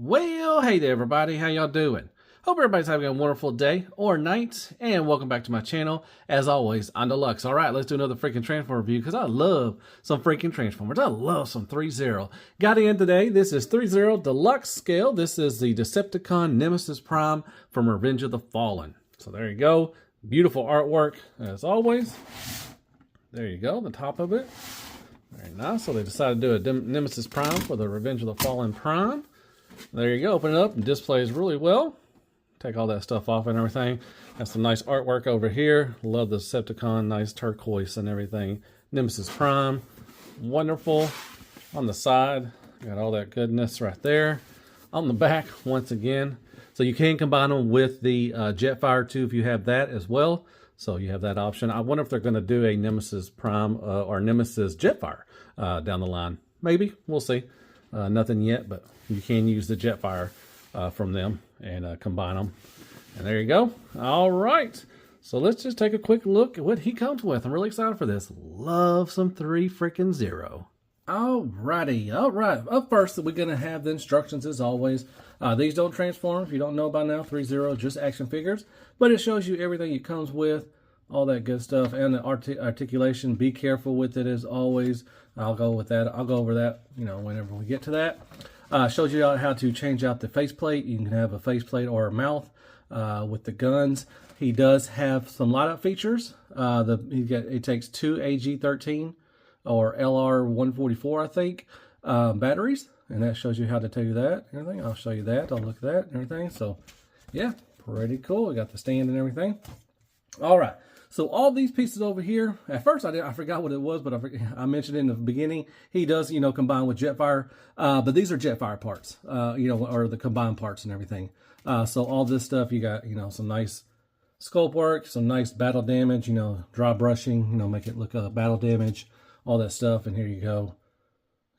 Well, hey there everybody, how y'all doing? Hope everybody's having a wonderful day or night, and welcome back to my channel. As always, I'm Deluxe. Alright, let's do another freaking Transformer review, because I love some freaking Transformers. I love some Threezero. Got in today, this is Threezero Deluxe scale. This is the Decepticon Nemesis Prime from Revenge of the Fallen. So there you go. Beautiful artwork, as always. There you go, the top of it. Very nice. So they decided to do a Nemesis Prime for the Revenge of the Fallen Prime. There you go. Open it up and displays really well. Take all that stuff off and everything. Has some nice artwork over here. Love the Decepticon, nice turquoise and everything. Nemesis Prime, wonderful. On the side, got all that goodness right there. On the back, once again. So you can combine them with the Jetfire too if you have that as well. So you have that option. I wonder if they're going to do a Nemesis Prime or Nemesis Jetfire down the line. Maybe. We'll see. Nothing yet, but you can use the Jetfire from them and combine them. And there you go. All right. So let's just take a quick look at what he comes with. I'm really excited for this. Love some Threezero. Alrighty. All right. Up first, we're going to have the instructions as always. These don't transform. If you don't know by now, Threezero, just action figures. But it shows you everything it comes with. All that good stuff. And the articulation. Be careful with it as always. I'll go with that. I'll go over that, whenever we get to that. Shows you how to change out the faceplate. You can have a faceplate or a mouth with the guns. He does have some light up features. It takes two AG13 or LR144, I think, batteries, and that shows you how to do that. And everything. I'll show you that. I'll look at that and everything. So, yeah, pretty cool. We got the stand and everything. All right. So all these pieces over here, at first I forgot what it was, but I mentioned in the beginning, he does, combine with Jetfire, but these are Jetfire parts, or the combined parts and everything. So all this stuff, you got, some nice sculpt work, some nice battle damage, dry brushing, make it look battle damage, all that stuff. And here you go.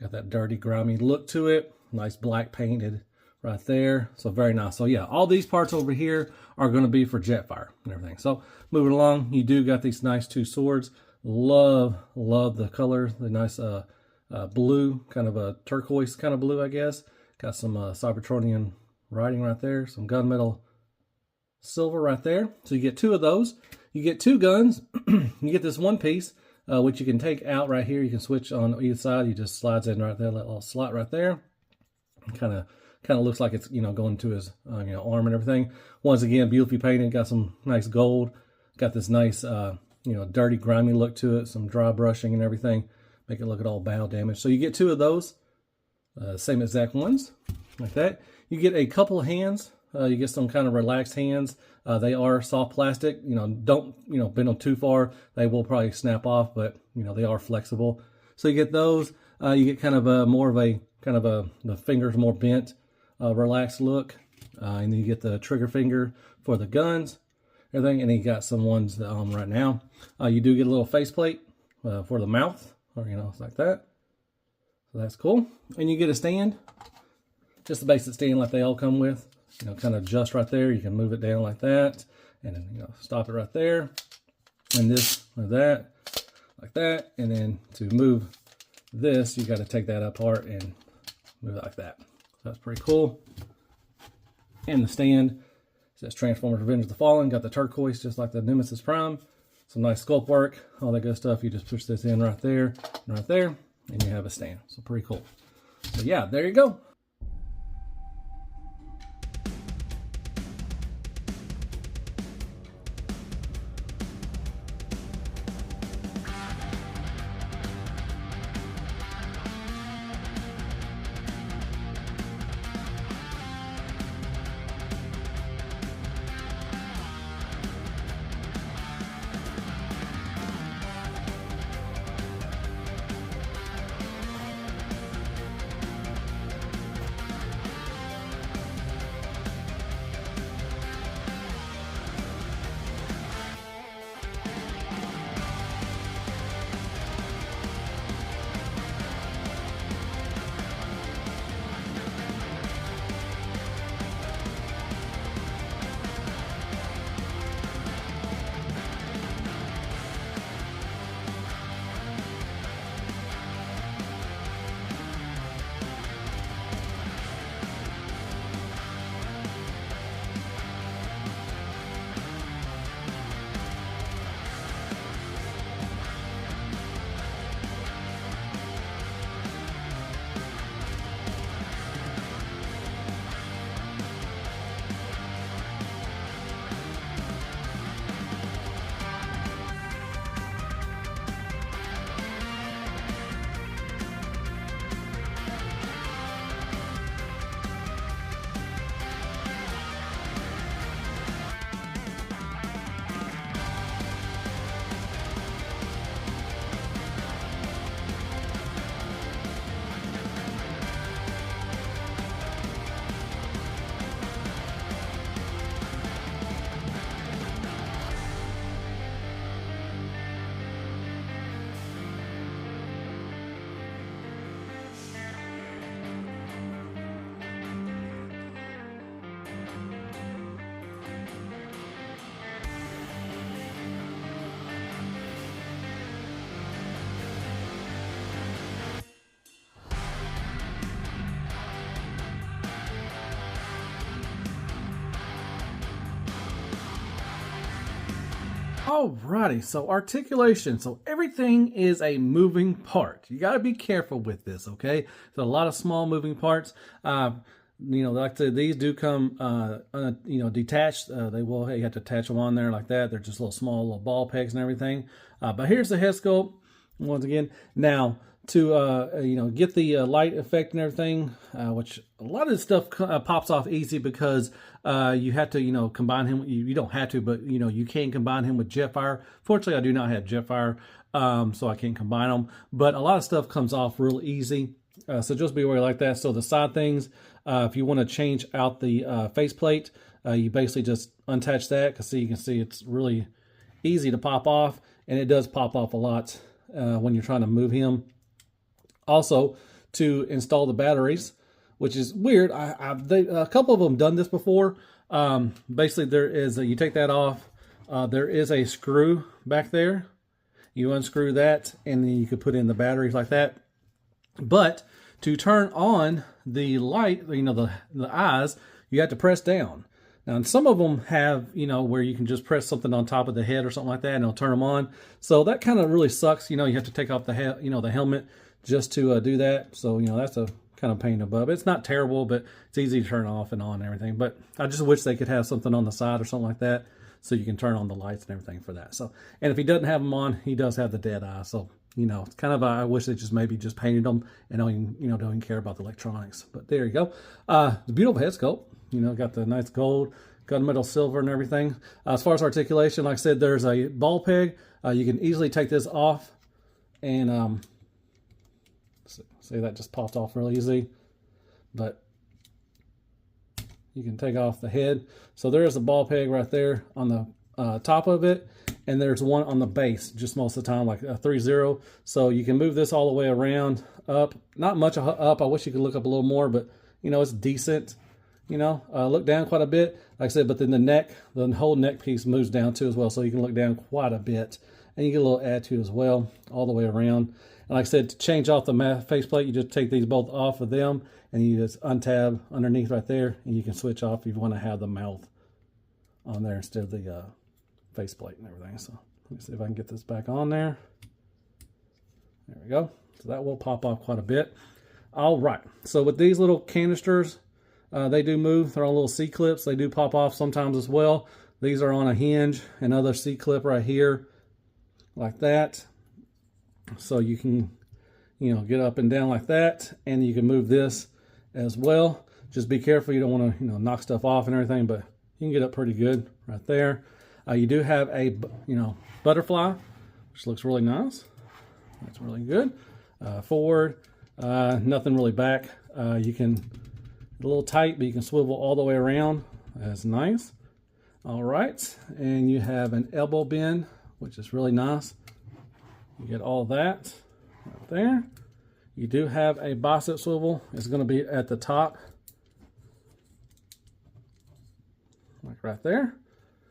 Got that dirty, grimy look to it. Nice black painted right there. So very nice. So yeah, all these parts over here are going to be for Jetfire and everything. So moving along, you do got these nice two swords. Love the color, the nice blue, kind of a turquoise kind of blue, I guess. Got some Cybertronian writing right there, some gunmetal silver right there. So you get two of those. You get two guns. You get this one piece, which you can take out right here. You can switch on either side. You just slides in right there, that little slot right there. Kind of looks like it's going to his arm and everything. Once again, beautifully painted. Got some nice gold. Got this nice dirty, grimy look to it. Some dry brushing and everything. Make it look at all battle damage. So you get two of those, same exact ones, like that. You get a couple of hands. You get some kind of relaxed hands. They are soft plastic. Don't bend them too far. They will probably snap off, but they are flexible. So you get those. You get kind of the fingers more bent. Relaxed look, and then you get the trigger finger for the guns, everything, and you got some ones right now. You do get a little faceplate for the mouth, or like that. So that's cool. And you get a stand, just a basic stand like they all come with. Kind of just right there. You can move it down like that, and then stop it right there, and this like that, and then to move this, you got to take that apart and move it like that. That's pretty cool. And the stand says Transformers Revenge of the Fallen. Got the turquoise just like the Nemesis Prime. Some nice sculpt work, all that good stuff. You just push this in right there, and you have a stand. So pretty cool. So yeah, there you go. Alrighty, so articulation. So everything is a moving part. You got to be careful with this, okay? There's a lot of small moving parts. You know, like I said, these do come, detached. They will, you have to attach them on there like that. They're just little small little ball pegs and everything. But here's the head sculpt once again. Now, to get the light effect and everything, which a lot of this stuff pops off easy because you have to combine him. You don't have to, but you can combine him with Jetfire. Fortunately, I do not have Jetfire, so I can't combine them. But a lot of stuff comes off real easy, so just be aware like that. So the side things, if you want to change out the faceplate, you basically just unattach that, because you can see it's really easy to pop off, and it does pop off a lot when you're trying to move him. Also, to install the batteries, which is weird. A couple of them done this before. Basically, there is you take that off. There is a screw back there. You unscrew that, and then you could put in the batteries like that. But to turn on the light, the eyes, you have to press down. Now, and some of them have, where you can just press something on top of the head or something like that, and it'll turn them on. So that kind of really sucks. You have to take off the the helmet just to do that. So, that's a kind of pain in the butt. It's not terrible, but it's easy to turn off and on and everything. But I just wish they could have something on the side or something like that, so you can turn on the lights and everything for that. So, and if he doesn't have them on, he does have the dead eye. So, it's kind of, I wish they just maybe just painted them and don't even care about the electronics. But there you go. The beautiful head sculpt, got the nice gold, gunmetal silver and everything. As far as articulation, like I said, there's a ball peg. You can easily take this off, and see, that just popped off real easy. But you can take off the head. So there's a ball peg right there on the top of it, and there's one on the base, just most of the time, like a Threezero. So you can move this all the way around, up. Not much up. I wish you could look up a little more, but it's decent. Look down quite a bit, like I said, but then the whole neck piece moves down too as well, so you can look down quite a bit, and you get a little attitude as well, all the way around. And like I said, to change off the faceplate, you just take these both off of them, and you just untab underneath right there, and you can switch off if you want to have the mouth on there instead of the faceplate and everything. So let me see if I can get this back on there. There we go. So that will pop off quite a bit. All right. So with these little canisters, they do move. They're on little C-clips. They do pop off sometimes as well. These are on a hinge, another C-clip right here, like that. So you can, get up and down like that, and you can move this as well. Just be careful. You don't want to, knock stuff off and everything, but you can get up pretty good right there. You do have a, butterfly, which looks really nice. That's really good. Forward, nothing really back. You can, a little tight, but you can swivel all the way around. That's nice. All right, and you have an elbow bend, which is really nice. You get all that right there. You do have a bicep swivel. It's going to be at the top, like right there.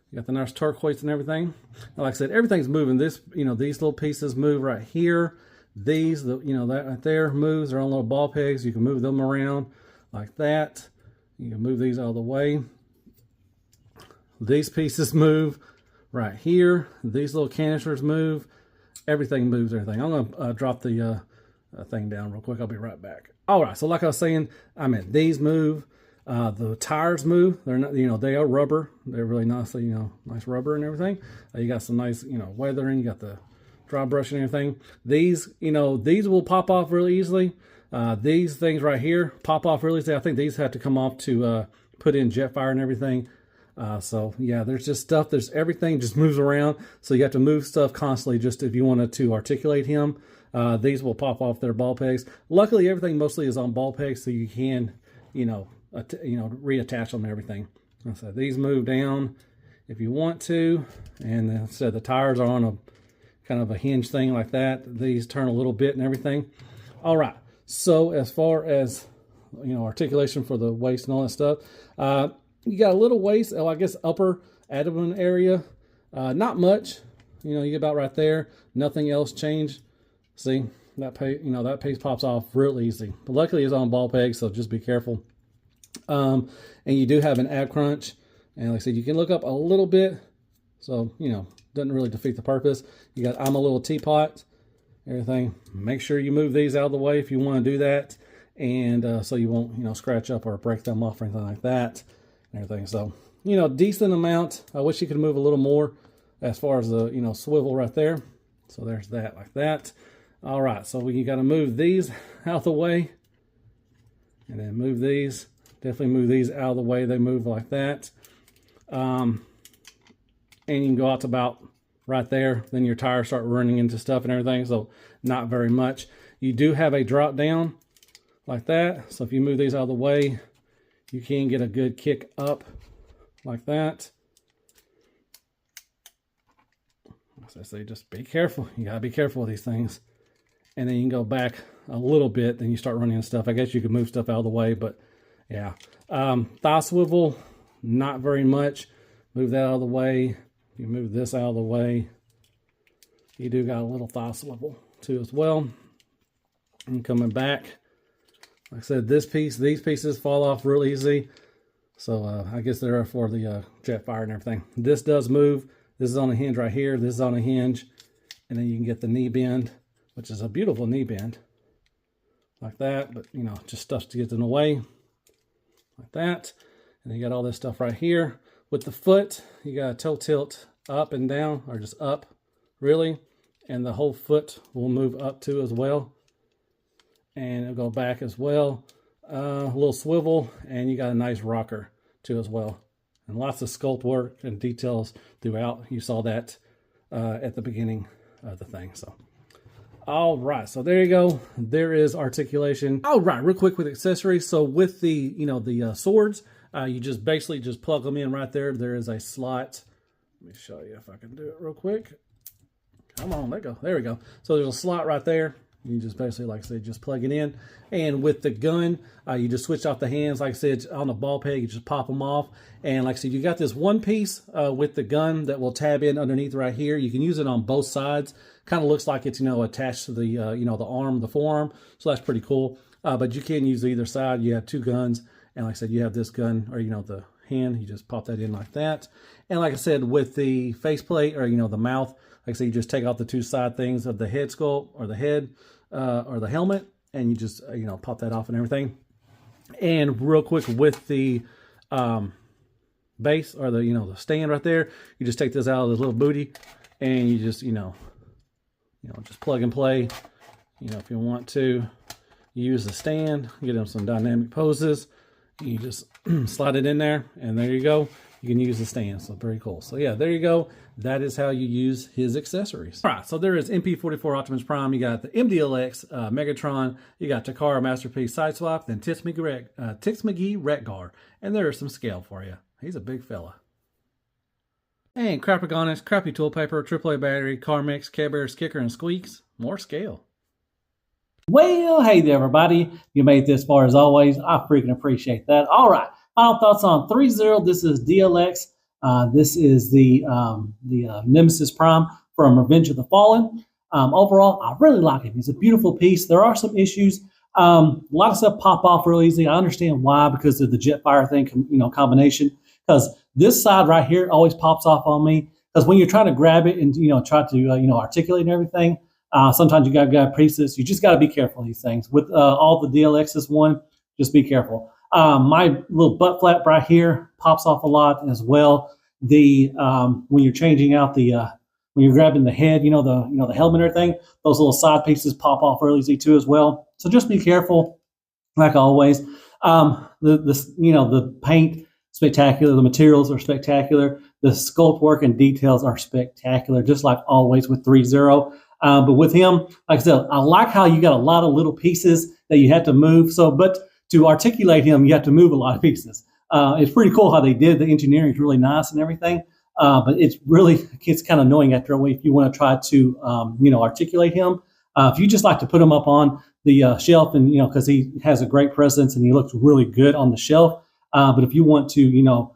You got the nice turquoise and everything. And like I said, everything's moving. This, these little pieces move right here. These, that right there moves. They're on little ball pegs. You can move them around like that. You can move these out of the way. These pieces move right here. These little canisters move. Everything moves, everything. I'm going to drop the thing down real quick. I'll be right back. All right, so like I was saying, these move. The tires move. They're not, they are rubber. They're really nice, nice rubber and everything. You got some nice, weathering. You got the dry brush and everything. These, these will pop off really easily. These things right here pop off really easily. I think these have to come off to put in Jetfire and everything. So yeah, there's just stuff, there's everything just moves around. So you have to move stuff constantly just if you wanted to articulate him. These will pop off their ball pegs. Luckily, everything mostly is on ball pegs, so you can, reattach them and everything. So these move down if you want to. And so the tires are on a kind of a hinge thing like that. These turn a little bit and everything. All right. So as far as, articulation for the waist and all that stuff, you got a little waist, I guess upper abdomen area. Not much, you get about right there. Nothing else changed. See, that piece pops off real easy. But luckily it's on ball pegs, so just be careful. And you do have an ab crunch. And like I said, you can look up a little bit. So, doesn't really defeat the purpose. You got I'm a little teapot, everything. Make sure you move these out of the way if you want to do that, and so you won't, you know, scratch up or break them off or anything like that, and everything. So, you know, decent amount. I wish you could move a little more as far as the, you know, swivel right there. So there's that, like that. All right, so we got to move these out the way, and then move these. Definitely move these out of the way. They move like that. And you can go out to about right there. Then your tires start running into stuff and everything. So not very much. You do have a drop down like that. So if you move these out of the way, you can get a good kick up like that. As I say, just be careful. You gotta be careful with these things. And then you can go back a little bit, then you start running into stuff. I guess you could move stuff out of the way, but yeah. Thigh swivel, not very much. Move that out of the way. You move this out of the way. You do got a little thigh swivel too as well. And coming back, like I said, this piece, these pieces fall off real easy. So I guess they're for the jet fire and everything. This does move. This is on a hinge right here. This is on a hinge. And then you can get the knee bend, which is a beautiful knee bend. Like that, but you know, just stuff to get in the way. Like that. And you got all this stuff right here. With the foot, you got a toe tilt up and down, or just up, really. And the whole foot will move up too as well. And it'll go back as well. A little swivel, and you got a nice rocker too as well. And lots of sculpt work and details throughout. You saw that at the beginning of the thing. So, all right. So there you go. There is articulation. All right. Real quick with accessories. So with the, you know, the swords, you just basically just plug them in right there. There is a slot. Let me show you if I can do it real quick. Come on, let go. There we go. So there's a slot right there. You just basically, like I said, just plug it in. And with the gun, you just switch off the hands. Like I said, on the ball peg, you just pop them off. And like I said, you got this one piece with the gun that will tab in underneath right here. You can use it on both sides. Kind of looks like it's, you know, attached to the, you know, the arm, the forearm. So that's pretty cool. But you can use either side. You have two guns. And like I said, you have this gun, or, you know, the hand. You just pop that in like that. And like I said, with the faceplate, or, you know, the mouth, like I said, you just take out the two side things of the head sculpt, or the head, or the helmet, and you just, you know, pop that off and everything. And real quick with the base, or the, you know, the stand right there, you just take this out of this little booty, and you just, you know, just plug and play. You know, if you want to use the stand, get them some dynamic poses, you just slide it in there, and there you go. You can use the stand. So very cool. So yeah, there you go. That is how you use his accessories. All right, so there is MP44 Optimus Prime. You got the MDLX Megatron. You got Takara Masterpiece Sideswipe. Then Tix McGee Retgar. And there is some scale for you. He's a big fella. And Crapagonix, Crappy Tool Paper, AAA Battery, Car Mix, Care Bears, Kicker, and Squeaks. More scale. Well, hey there, everybody. You made it this far as always. I freaking appreciate that. All right. Final thoughts on Threezero. This is DLX. This is the Nemesis Prime from Revenge of the Fallen. Overall, I really like it. It's a beautiful piece. There are some issues. A lot of stuff pop off real easy. I understand why, because of the Jetfire thing, you know, combination. Because this side right here always pops off on me. Because when you're trying to grab it and, you know, try to, you know, articulate and everything, sometimes you got to grab pieces. You just got to be careful of these things. With all the DLXs one, just be careful. My little butt flap right here pops off a lot as well. The when you're changing out the when you're grabbing the head, you know, the helmet and everything, those little side pieces pop off real easy too as well. So just be careful, like always. The paint, spectacular. The materials are spectacular. The sculpt work and details are spectacular, just like always with Threezero. But with him, like I said, I like how you got a lot of little pieces that you had to move. But to articulate him, you have to move a lot of pieces. It's pretty cool how they did. The engineering is really nice and everything. But it's kind of annoying after a while if you want to try to, articulate him. If you just like to put him up on the shelf and, because he has a great presence and he looks really good on the shelf. But if you want to,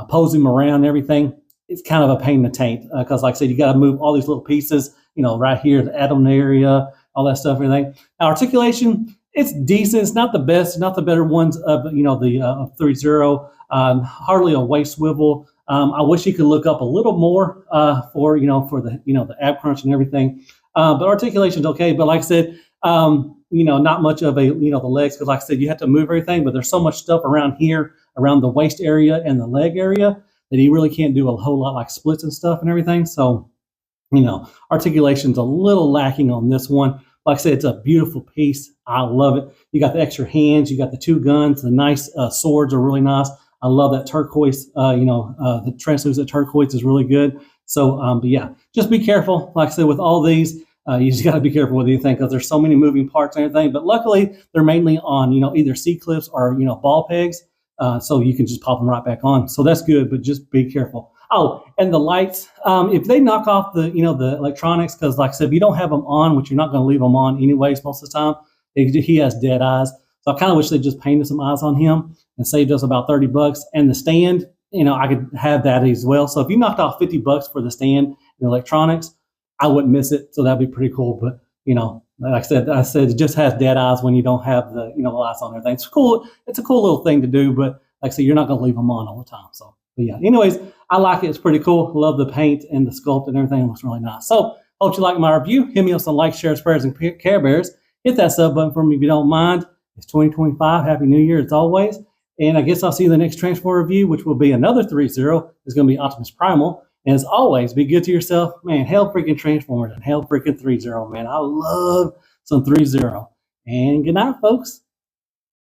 pose him around and everything, it's kind of a pain in the taint. Because like I said, you got to move all these little pieces, right here, the abdomen area, all that stuff, everything. Now, articulation, it's decent. It's not the best, not the better ones of, the Threezero. Hardly a waist swivel. I wish he could look up a little more for the the ab crunch and everything. But articulation is okay. But like I said, not much of a the legs, because like I said, you have to move everything. But there's so much stuff around here, around the waist area and the leg area, that he really can't do a whole lot, like splits and stuff and everything. So articulation's a little lacking on this one. Like I said, it's a beautiful piece. I love it. You got the extra hands, you got the two guns, the nice swords are really nice. I love that turquoise. The translucent turquoise is really good. So, but yeah, just be careful. Like I said, with all these, you just got to be careful with anything, because there's so many moving parts and everything. But luckily, they're mainly on either C clips or ball pegs, so you can just pop them right back on. So that's good, but just be careful. Oh, and the lights, if they knock off the the electronics, because like I said, if you don't have them on, which you're not going to leave them on anyways most of the time, he has dead eyes. So I kind of wish they just painted some eyes on him and saved us about $30. And the stand, I could have that as well. So if you knocked off $50 for the stand and the electronics, I wouldn't miss it. So that'd be pretty cool. But like I said, it just has dead eyes when you don't have the lights on everything. It's cool. It's a cool little thing to do, but like I said, you're not going to leave them on all the time. So, but yeah. Anyways, I like it. It's pretty cool. Love the paint and the sculpt and everything. It looks really nice. So, hope you like my review. Hit me with some likes, shares, prayers, and Care Bears. Hit that sub button for me if you don't mind. It's 2025. Happy New Year as always. And I guess I'll see you in the next Transformer review, which will be another Threezero. It's going to be Optimus Primal. And as always, be good to yourself. Man, hell freaking Transformers and hell freaking Threezero, man. I love some Threezero. And good night, folks.